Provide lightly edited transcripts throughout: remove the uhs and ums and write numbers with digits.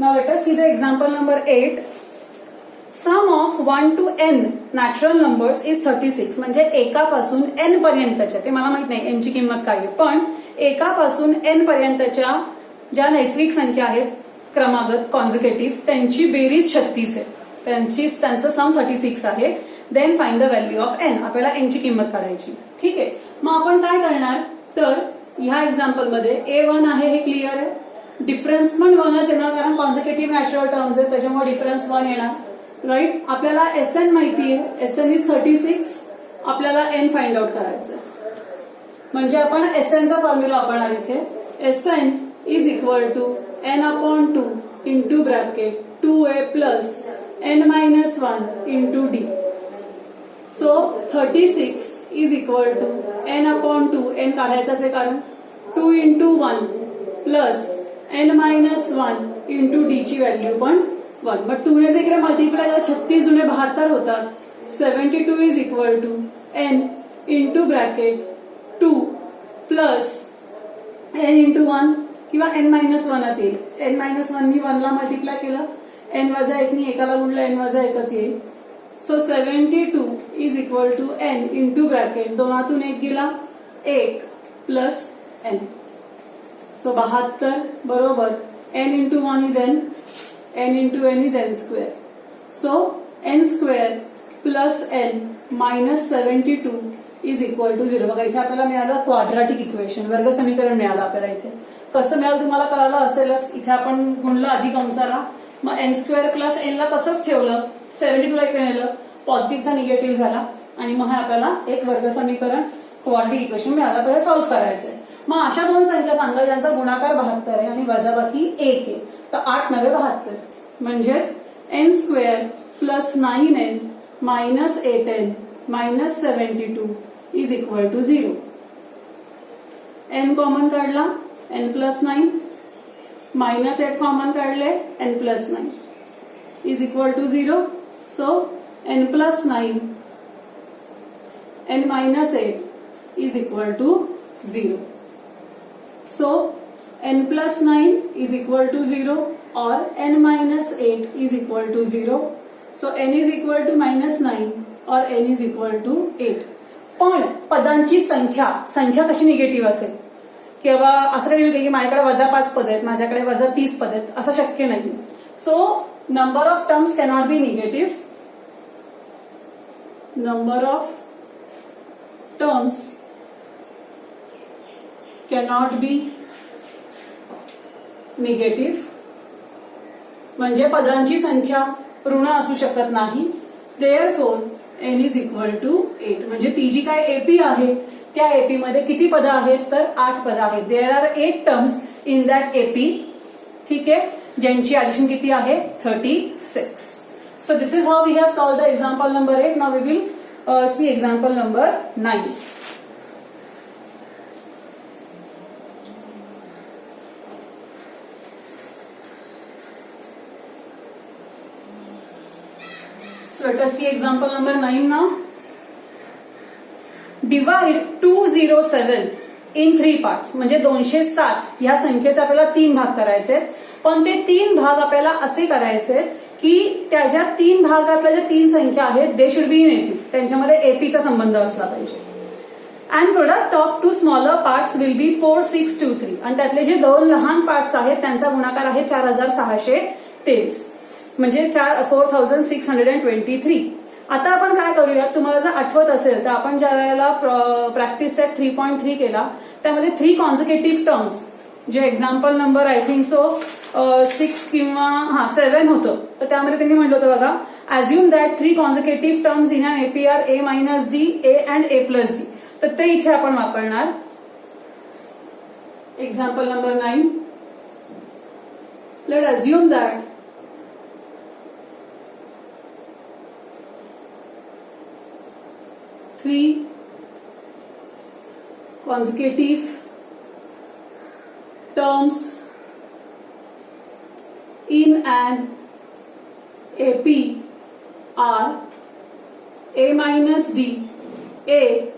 Now let us see the example number 8. Sum of 1 to n natural numbers is 36. म्हणजे एकापासून n पर्यंतच्या, ते मला माहित नाही n ची किंमत काय आहे, पण एकापासून n पर्यंतच्या ज्या नैसर्गिक संख्या आहेत क्रमागत कॉन्झिक्युटिव्ह त्यांची बेरीज 36 आहे, त्यांचं सम 36 आहे. Then find the value of n. आपल्याला n ची किंमत काढायची. ठीक आहे, मग आपण काय करणार, तर ह्या एक्झाम्पल मध्ये A1 आहे हे क्लिअर आहे. डिफरन्स पण 1च येणार कारण कॉन्झिक्युटिव्ह नॅचरल टर्म्स आहेत, त्याच्यामुळे डिफरन्स 1 येणार. राईट. आपल्याला Sn माहिती आहे, Sn इज 36. आपल्याला n फाइंड आउट करायचं, म्हणजे आपण Sn चा फॉर्म्युला वापरणार इथे. Sn is equal to n/2 into bracket 2a plus n-1 into d. So 36 is equal to n/2, n काढायचाच आहे कारण 2 into 1 plus n-1 into d ची व्हॅल्यू पण 1. मग 2 ने इकडे मल्टिप्लाय केलं 36 जुने 72 होतात. 72 is equal to n into bracket 2 plus n into 1 किंवा n-1च येईल. n-1 नी 1 ला मल्टिप्लाय केलं, n-1 नी एकाला गुणलं n-1च येईल. So 72 is equal to n into bracket 2तून 1 गेला 1 प्लस n. सो 72 बरोबर n into 1 is n, n into n is n square. So n square plus n minus 72 is equal to 0. बघा इथे आपल्याला मिळालं क्वाड्रॅटिक इक्वेशन, वर्ग समीकरण मिळालं आपल्याला. इथे कसं मिळालं तुम्हाला कळालं असेलच. इथे आपण गुणलं आधी कंसाला, मग n स्क्वेअर प्लस n ला तसंच ठेवलं, 72 ला इकडे नेलं, पॉझिटिव्हचा निगेटिव्ह झाला आणि मग आपल्याला एक वर्ग समीकरण क्वाड्रॅटिक इक्वेशन मिळालं. आपल्याला सॉल्व्ह करायचंय. मग अशा दोन संख्या सांगा ज्यांचा गुणाकार 72 आहे आणि वजाबाकी 1 आहे, तर 8 9 72, म्हणजेच n square plus 9n minus 8n minus 72 is equal to 0. n common काढला n प्लस 9, मायनस 8 कॉमन काढले n plus 9 is equal to 0. So n plus 9 n minus 8 is equal to 0. So n plus 9 is equal to 0 or n minus 8 is equal to 0. So n is equal to minus 9 or n is equal to 8. पण पदांची संख्या कशी negative असेल, किंवा असं काही की माझ्याकडे -5 पद आहेत, माझ्याकडे -30 पद आहेत, असं शक्य नाही. So number of terms cannot be negative. Number of terms cannot be negative. म्हणजे पदांची संख्या ऋण असू शकत नाही. Therefore n is equal to 8. म्हणजे ती जी काय एपी आहे त्या एपी मध्ये किती पद आहेत, तर 8 पद आहेत. There are 8 terms in that AP. ठीक आहे, ज्यांची ऍडिशन किती आहे 36. So this is how we have solved the example number 8. Now we will see example number 9. So let us see example number 9 now. Divide 207 in 3 parts. म्हणजे 207 या संख्येचे आपल्याला 3 भाग करायचे, पण ते 3 भाग आपल्याला असे करायचे की त्याच्या 3 भागातल्या ज्या 3 संख्या आहेत they should be in AP, त्यांच्यामध्ये एपीचा संबंध असला पाहिजे. And product of 2 smaller parts will be 4623. आणि त्यातले जे 2 लहान पार्ट्स आहेत त्यांचा गुणाकार आहे 4623, म्हणजे 4623. आता आपण काय करूया, तुम्हाला जर आठवत असेल तर आपण ज्या वेळेला प्रॅक्टिस सेट 3.3 केला त्यामध्ये 3 कॉन्झिक्युटिव्ह टर्म्स, जे example number I think so 6 किंवा 7 होतं, तर त्यामध्ये त्यांनी म्हटलं होतं बघा, assume that 3 consecutive terms in an AP are a minus d, a and a plus d. तर ते इथे आपण वापरणार. Example number 9. Let assume that three consecutive terms in an AP are a minus d, a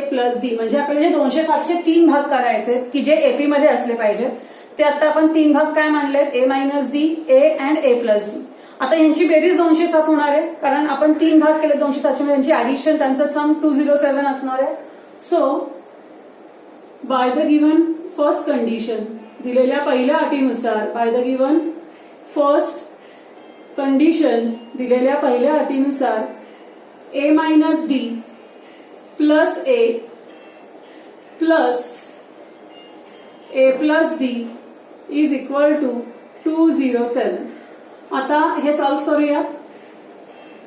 plus d. म्हणजे आपल्याला जे 207 चे 3 भाग करायचे की जे एपी मध्ये असले पाहिजेत ते आता आपण 3 भाग काय मानलेत, a minus d, a and a plus d. आता यांची बेरीज 207 होणार आहे, कारण आपण 3 भाग केले 207 मध्ये, त्यांची ऍडिशन, त्यांचं सम 207 असणार आहे. So by the given first condition, दिलेल्या पहिल्या अटीनुसार, by the given first condition, दिलेल्या पहिल्या अटीनुसार, a minus d plus a plus d is equal to 207. आता हे सॉल्व्ह करूयात.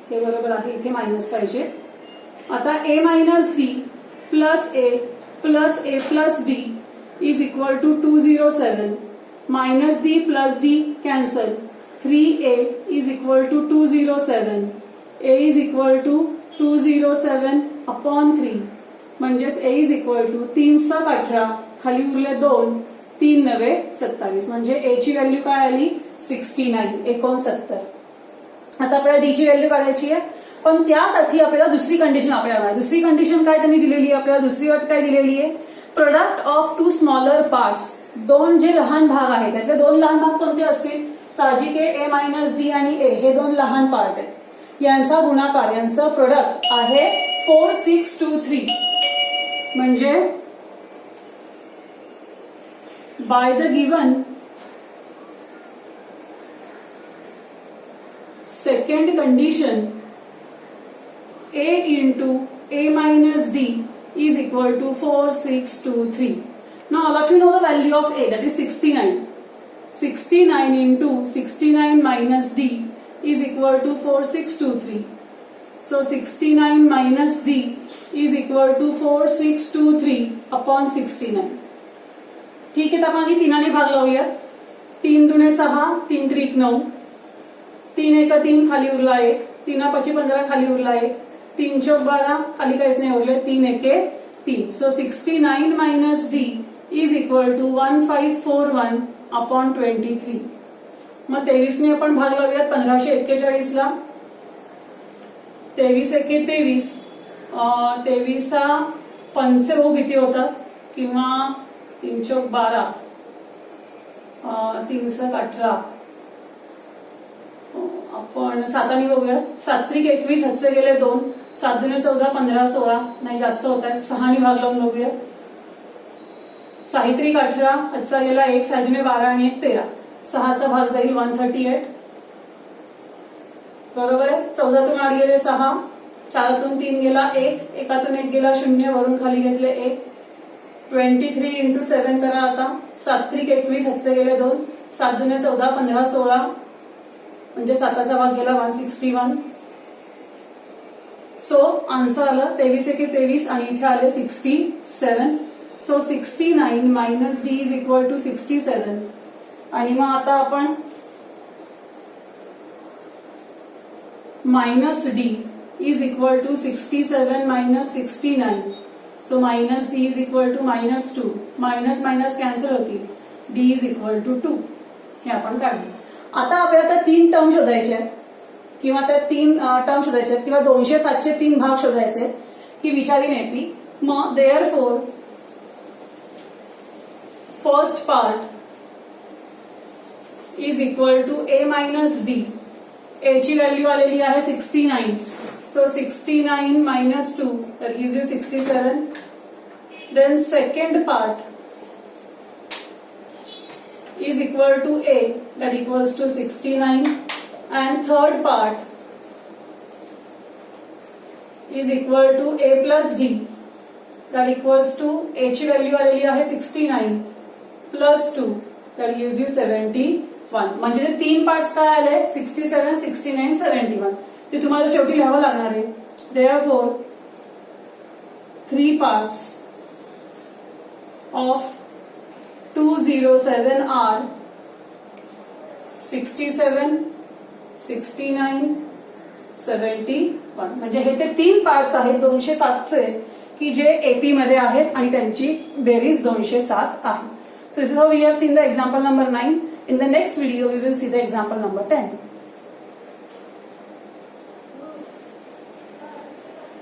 हे बरोबर आहे, इथे मायनस पाहिजे. आता a minus d plus a plus d is equal to 207. Minus d plus d cancel. 3a is equal to 207. a is equal to 207 upon 3, म्हणजेच a इज इक्वल टू 3 × 18, खाली उरले 2, 3 × 9 = 27, म्हणजे a ची व्हॅल्यू काय आली, 69. आता आपल्याला डी ची व्हॅल्यू काढायची आहे, पण त्यासाठी आपल्याला दुसरी कंडिशन आपल्याला, दुसरी कंडिशन काय त्यांनी दिलेली आहे आपल्याला, दुसरी अट काय दिलेली आहे, प्रोडक्ट ऑफ 2 स्मॉलर पार्ट्स, 2 जे लहान भाग आहेत त्यातले 2 लहान भाग कोणते असतील, साहजिक आहे ए मायनस डी आणि ए, हे 2 लहान पार्ट आहेत, यांचा गुणाकार, यांचं प्रोडक्ट आहे 4623. म्हणजे bye the given second condition, a into a minus d is equal to 4623. Now all of you know the value of a, that is 69. 69 into 69 minus d is equal to 4623. So 69 minus d is equal to 4623 upon 69. ठीक आहे, तर आपण आधी 3 ने भाग लावूया. 3 दुणे 6, 3 त्रिक 9, 3 एका 3, खाली उरला 1, 3 5 15, खाली उरला 1, 3 चौक 12, खाली काहीच नाही उरले, 3 एके 3. So 69 minus d is equal to 1541 upon 23. मग 23 ने आपण भाग लावूयात 1541 ला. 23 एके 23, 23 पंचे भाऊ किती होतात, किंवा 3 चौक 12, 3 × 18, आपण 7 ने बघूया. 7 त्रिक 21, हातचे गेले 2, 7 दुणे 14, 15 16, नाही जास्त होत आहेत. 6 ने भाग लावून बघूया. 6 त्रिक 18, हातचा गेला 1, 6 दुणे 12 आणि 1 13, 6 चा भाग जाईल 138. बरोबर आहे. 14 तून 8 गेले 6, 4 तून 3 गेला 1, 1 तून 1 गेला 0, वरून खाली घेतले 1. 23 into 7 करा आता. 7 त्रिक 21, हातचे गेले 2, 7 दुणे 14, 15 16, म्हणजे 7 चा भाग गेला 161. सो आन्सर आलं 23 एके 23 आणि इथे आले 67. So 69 minus d is equal to 67. आणि मग आता आपण minus d is equal to 67 minus 69. So minus d is equal to -2. Minus minus cancel होतील. D is equal to 2. हे आपण काढले. आता आपल्याला त्या 3 टर्म शोधायच्या आहेत, किंवा त्या 3 टर्म शोधायच्या आहेत, किंवा 207 चे 3 भाग शोधायचे की विचारी नेटली. मग therefore first part is equal to a minus d. A ची व्हॅल्यू आलेली आहे 69. So 69 minus 2 that gives you 67. Then second part is equal to a, that equals to 69, and third part is equal to a plus d, that equals to a ची value आलेली आहे 69 plus 2 that gives you 71. म्हणजे ते 3 parts काय आले, 67, 69, 71. ते तुम्हाला शेवटी लिहावं लागणार आहे. Therefore 3 parts of 207 are 67, 69, 71. म्हणजे हे ते 3 पार्ट्स आहेत 207 चे, की जे एपी मध्ये आहेत आणि त्यांची बेरीज 207 आहे. So this is how we have seen the example number 9. In the next video we will see the example number 10.